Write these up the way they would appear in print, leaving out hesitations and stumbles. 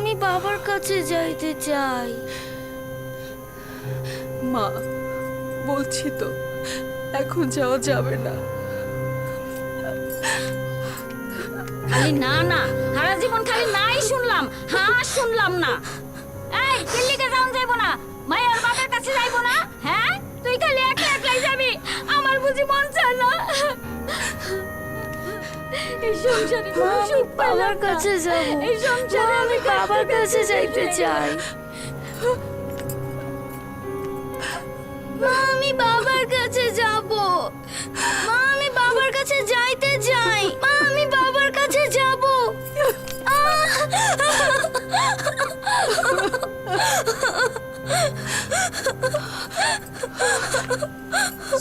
আমি বাবার কাছে যাইতে চাই। মা, বলছি তো এখন যাওয়া যাবে না। খালি না না, সারা জীবন খালি নাই শুনলাম, হ্যাঁ শুনলাম না। এই দিল্লিতে যাওয়া যাইবো না, মায়ের বাবার কাছে যাইবো না? হ্যাঁ, তুই খালি একলা একলাই যাবি, আমার বুঝি মন চায় না। এই সংসারে কোনো সুখ বাবার কাছে যাব। এই সংসারে আমি বাবার কাছে যাইতে চাই। মা, আমি বাবার কাছে যাব। মা, আমি বাবার কাছে যাইতে চাই। মা, আমি বাবার কাছে যাব।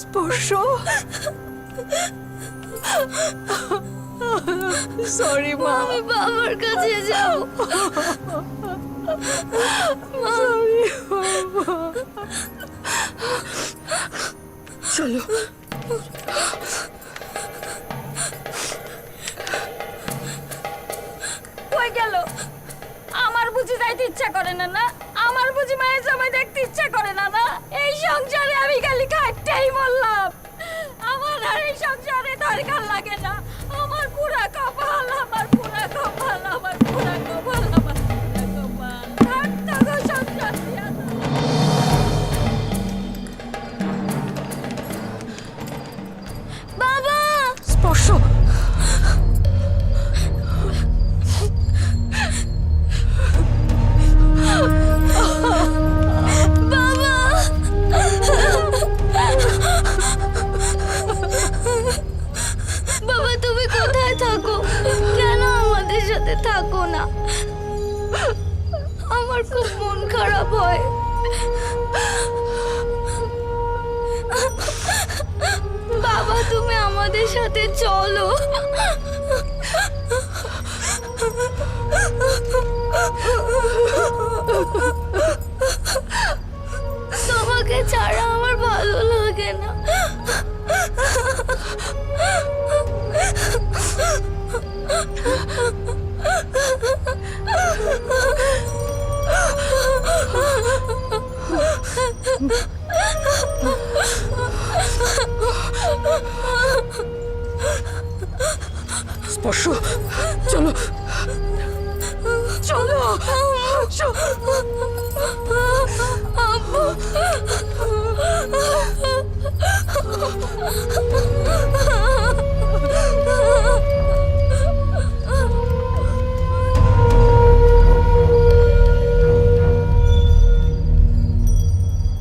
স্পর্শ, সরি মা। আমি বাবার কাছে যাব। সরি বাবা। চলো। কই গেল? আমার বুঝি যাইতে ইচ্ছা করে না না? আমার বুঝি মায়ের জামাই দেখতে ইচ্ছা করে না না? এই সংসারে আমি খালি খাটতেই বললাম, আমার আর এই সংসারে দরকার লাগে না। আমার পুরা কপাল, আমার পুরা কপাল, আমার পুরা কপাল, আমার পুরা কপাল। থাকতো গো সংসার দিয়া দাও। বাবা, স্পর্শ, বাবা, বাবা তুমি কোথায় থাকো? কেন আমাদের সাথে থাকো না? আমার খুব মন খারাপ হয়। বাবা তুমি আমাদের সাথে চলো। তোমাকে ছাড়া আমার ভালো লাগে না। স্পর্শ, চলো চলো। আব্বু